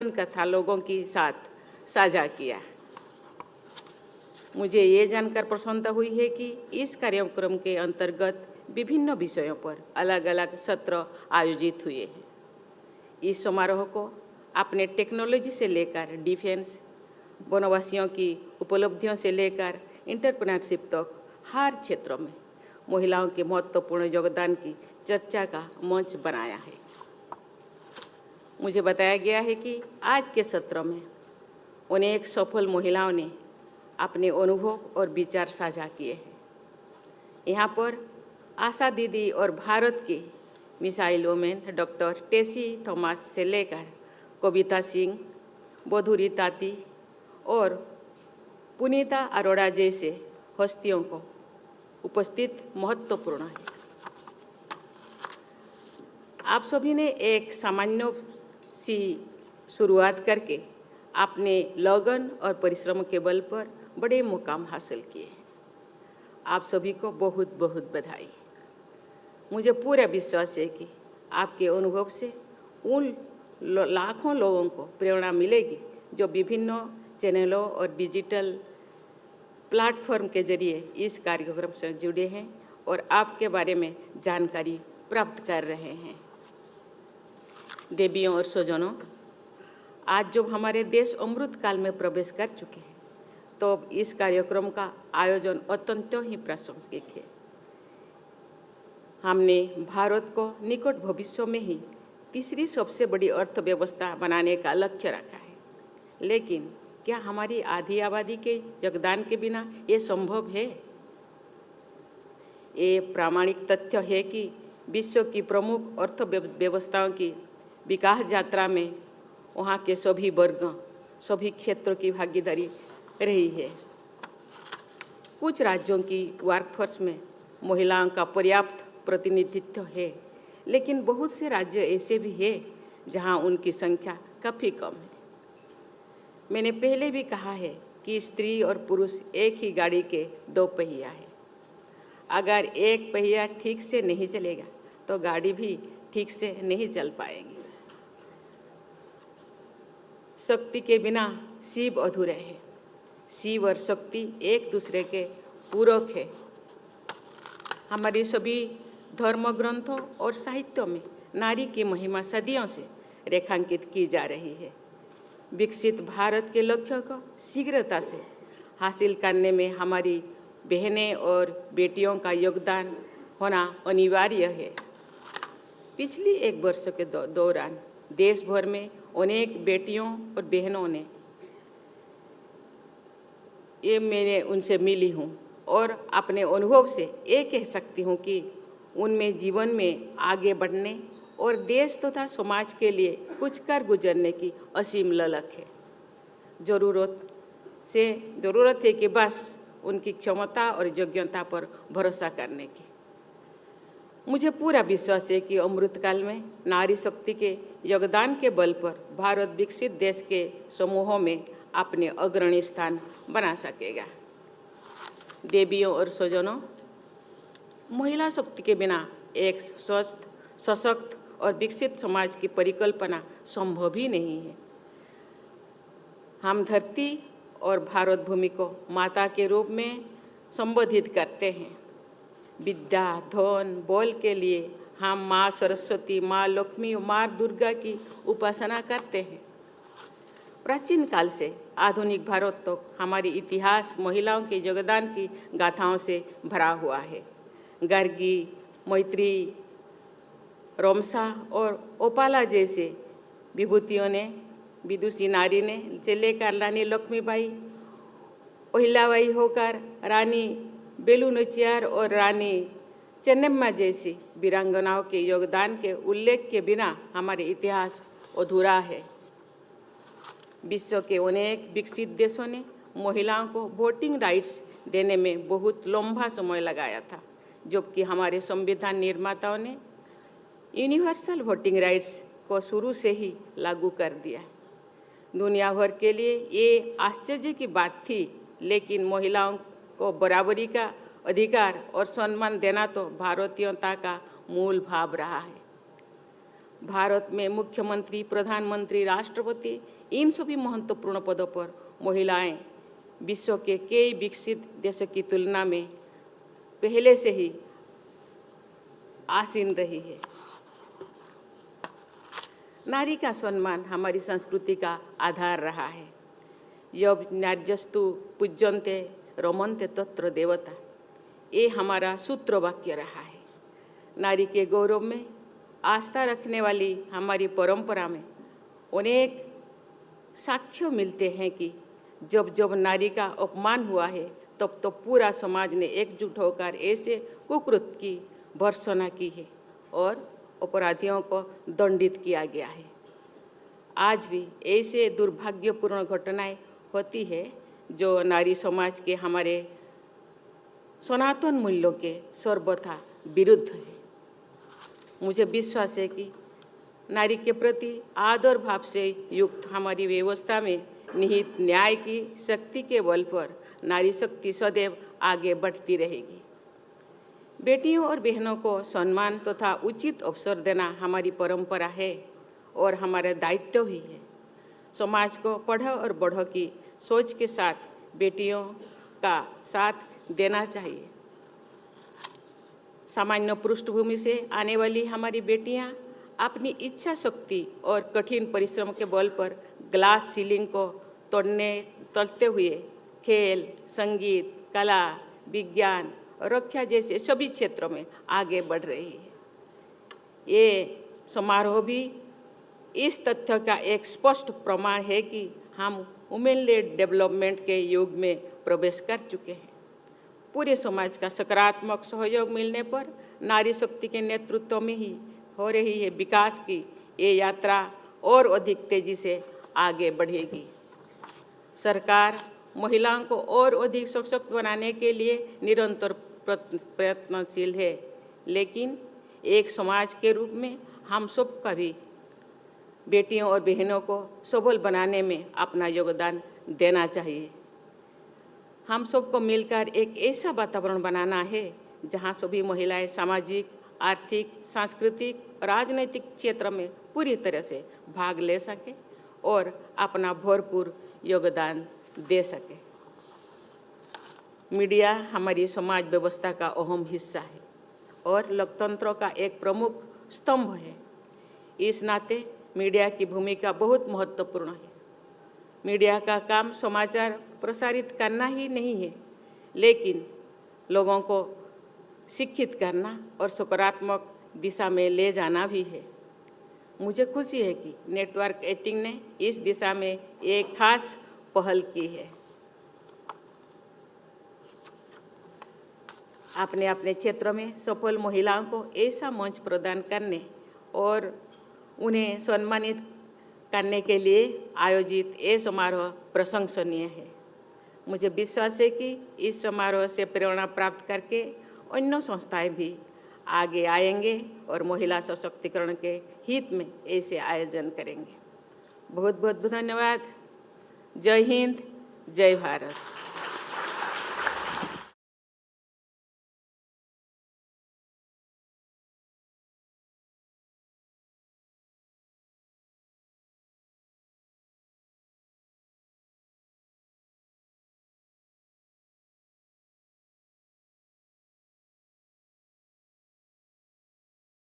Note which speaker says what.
Speaker 1: कथा लोगों के साथ साझा किया। मुझे ये जानकर प्रसन्नता हुई है कि इस कार्यक्रम के अंतर्गत विभिन्न विषयों पर अलग अलग सत्र आयोजित हुए हैं। इस समारोह को आपने टेक्नोलॉजी से लेकर डिफेंस, वनवासियों की उपलब्धियों से लेकर एंटरप्रेन्योरशिप तक हर क्षेत्र में महिलाओं के महत्वपूर्ण योगदान की चर्चा का मंच बनाया है। मुझे बताया गया है कि आज के सत्र में अनेक सफल महिलाओं ने अपने अनुभव और विचार साझा किए हैं। यहाँ पर आशा दीदी और भारत के missile women doctor Tessy Thomas से लेकर कविता सिंह, बधुरी ताती और पुनीता अरोड़ा जैसे हस्तियों को उपस्थित महत्वपूर्ण है। आप सभी ने एक सामान्य सी शुरुआत करके अपने लगन और परिश्रम के बल पर बड़े मुकाम हासिल किए। आप सभी को बहुत बहुत बधाई। मुझे पूरा विश्वास है कि आपके अनुभव से उन लाखों लोगों को प्रेरणा मिलेगी जो विभिन्न चैनलों और डिजिटल प्लेटफॉर्म के जरिए इस कार्यक्रम से जुड़े हैं और आपके बारे में जानकारी प्राप्त कर रहे हैं। देवियों और स्वजनों, आज जब हमारे देश अमृत काल में प्रवेश कर चुके हैं तो इस कार्यक्रम का आयोजन अत्यंत ही प्रासंगिक है। हमने भारत को निकट भविष्य में ही तीसरी सबसे बड़ी अर्थव्यवस्था बनाने का लक्ष्य रखा है, लेकिन क्या हमारी आधी आबादी के योगदान के बिना ये संभव है? ये प्रामाणिक तथ्य है कि विश्व की प्रमुख अर्थव्यवस्थाओं की विकास यात्रा में वहाँ के सभी वर्गों, सभी क्षेत्रों की भागीदारी रही है। कुछ राज्यों की वर्कफोर्स में महिलाओं का पर्याप्त प्रतिनिधित्व है, लेकिन बहुत से राज्य ऐसे भी हैं जहाँ उनकी संख्या काफ़ी कम है। मैंने पहले भी कहा है कि स्त्री और पुरुष एक ही गाड़ी के दो पहिया है। अगर एक पहिया ठीक से नहीं चलेगा तो गाड़ी भी ठीक से नहीं चल पाएगी। शक्ति के बिना शिव अधूरे है। शिव और शक्ति एक दूसरे के पूरक है। हमारे सभी धर्म ग्रंथों और साहित्यों में नारी की महिमा सदियों से रेखांकित की जा रही है। विकसित भारत के लक्ष्य को शीघ्रता से हासिल करने में हमारी बहनें और बेटियों का योगदान होना अनिवार्य है। पिछली एक वर्ष के दौरान देश भर में अनेक बेटियों और बहनों ने मैंने उनसे मिली हूँ और अपने अनुभव से ये कह सकती हूँ कि उनमें जीवन में आगे बढ़ने और देश तथा समाज के लिए कुछ कर गुजरने की असीम ललक है। ज़रूरत है कि बस उनकी क्षमता और योग्यता पर भरोसा करने की। मुझे पूरा विश्वास है कि अमृतकाल में नारी शक्ति के योगदान के बल पर भारत विकसित देश के समूहों में अपने अग्रणी स्थान बना सकेगा। देवियों और स्वजनों, महिला शक्ति के बिना एक स्वस्थ, सशक्त और विकसित समाज की परिकल्पना संभव ही नहीं है। हम धरती और भारत भूमि को माता के रूप में संबोधित करते हैं। विद्या, धन, बल के लिए हम माँ सरस्वती, माँ लक्ष्मी और माँ दुर्गा की उपासना करते हैं। प्राचीन काल से आधुनिक भारत तक तो हमारी इतिहास महिलाओं के योगदान की गाथाओं से भरा हुआ है। गर्गी, मैत्री, रोमसा और ओपाला जैसे विदुषी नारी ने से लेकर रानी लक्ष्मीबाई, अहिल्याबाई होकर रानी वेलु नाचियार और रानी चेन्नम्मा जैसी वीरांगनाओं के योगदान के उल्लेख के बिना हमारे इतिहास अधूरा है। विश्व के अनेक विकसित देशों ने महिलाओं को वोटिंग राइट्स देने में बहुत लंबा समय लगाया था, जबकि हमारे संविधान निर्माताओं ने यूनिवर्सल वोटिंग राइट्स को शुरू से ही लागू कर दिया। दुनिया भर के लिए ये आश्चर्य की बात थी, लेकिन महिलाओं को बराबरी का अधिकार और सम्मान देना तो भारतीयता का मूल भाव रहा है। भारत में मुख्यमंत्री, प्रधानमंत्री, राष्ट्रपति, इन सभी महत्वपूर्ण पदों पर महिलाएं विश्व के कई विकसित देशों की तुलना में पहले से ही आसीन रही है। नारी का सम्मान हमारी संस्कृति का आधार रहा है। यब नार्यस्तु पूज्यन्ते रमन्ते तत्र देवता, ये हमारा सूत्र वाक्य रहा है। नारी के गौरव में आस्था रखने वाली हमारी परंपरा में अनेक साक्ष्य मिलते हैं कि जब जब नारी का अपमान हुआ है तब तो पूरा समाज ने एकजुट होकर ऐसे कुकृत्य की भर्त्सना की है और अपराधियों को दंडित किया गया है। आज भी ऐसे दुर्भाग्यपूर्ण घटनाएं होती है जो नारी समाज के हमारे सनातन मूल्यों के सर्वथा विरुद्ध है। मुझे विश्वास है कि नारी के प्रति आदर भाव से युक्त हमारी व्यवस्था में निहित न्याय की शक्ति के बल पर नारी शक्ति सदैव आगे बढ़ती रहेगी। बेटियों और बहनों को सम्मान तथा उचित अवसर देना हमारी परंपरा है और हमारा दायित्व ही है। समाज को पढ़ो और बढ़ो की सोच के साथ बेटियों का साथ देना चाहिए। सामान्य पृष्ठभूमि से आने वाली हमारी बेटियां अपनी इच्छा शक्ति और कठिन परिश्रम के बल पर ग्लास सीलिंग को तोड़ते हुए खेल, संगीत, कला, विज्ञान और रक्षा जैसे सभी क्षेत्रों में आगे बढ़ रही है। ये समारोह भी इस तथ्य का एक स्पष्ट प्रमाण है कि हम वुमेन लेड डेवलपमेंट के युग में प्रवेश कर चुके हैं। पूरे समाज का सकारात्मक सहयोग मिलने पर नारी शक्ति के नेतृत्व में ही हो रही है विकास की ये यात्रा और अधिक तेजी से आगे बढ़ेगी। सरकार महिलाओं को और अधिक सशक्त बनाने के लिए निरंतर प्रयत्नशील है, लेकिन एक समाज के रूप में हम सबका भी बेटियों और बहनों को सबल बनाने में अपना योगदान देना चाहिए। हम सबको मिलकर एक ऐसा वातावरण बनाना है जहां सभी महिलाएं सामाजिक, आर्थिक, सांस्कृतिक, राजनीतिक क्षेत्र में पूरी तरह से भाग ले सकें और अपना भरपूर योगदान दे सकें। मीडिया हमारी समाज व्यवस्था का अहम हिस्सा है और लोकतंत्र का एक प्रमुख स्तंभ है। इस नाते मीडिया की भूमिका बहुत महत्वपूर्ण है। मीडिया का काम समाचार प्रसारित करना ही नहीं है, लेकिन लोगों को शिक्षित करना और सकारात्मक दिशा में ले जाना भी है। मुझे खुशी है कि नेटवर्क 18 ने इस दिशा में एक खास पहल की है। अपने अपने क्षेत्र में सफल महिलाओं को ऐसा मंच प्रदान करने और उन्हें सम्मानित करने के लिए आयोजित ये समारोह प्रशंसनीय है। मुझे विश्वास है कि इस समारोह से प्रेरणा प्राप्त करके अन्य संस्थाएं भी आगे आएंगे और महिला सशक्तिकरण के हित में ऐसे आयोजन करेंगे। बहुत बहुत धन्यवाद। जय हिंद, जय भारत।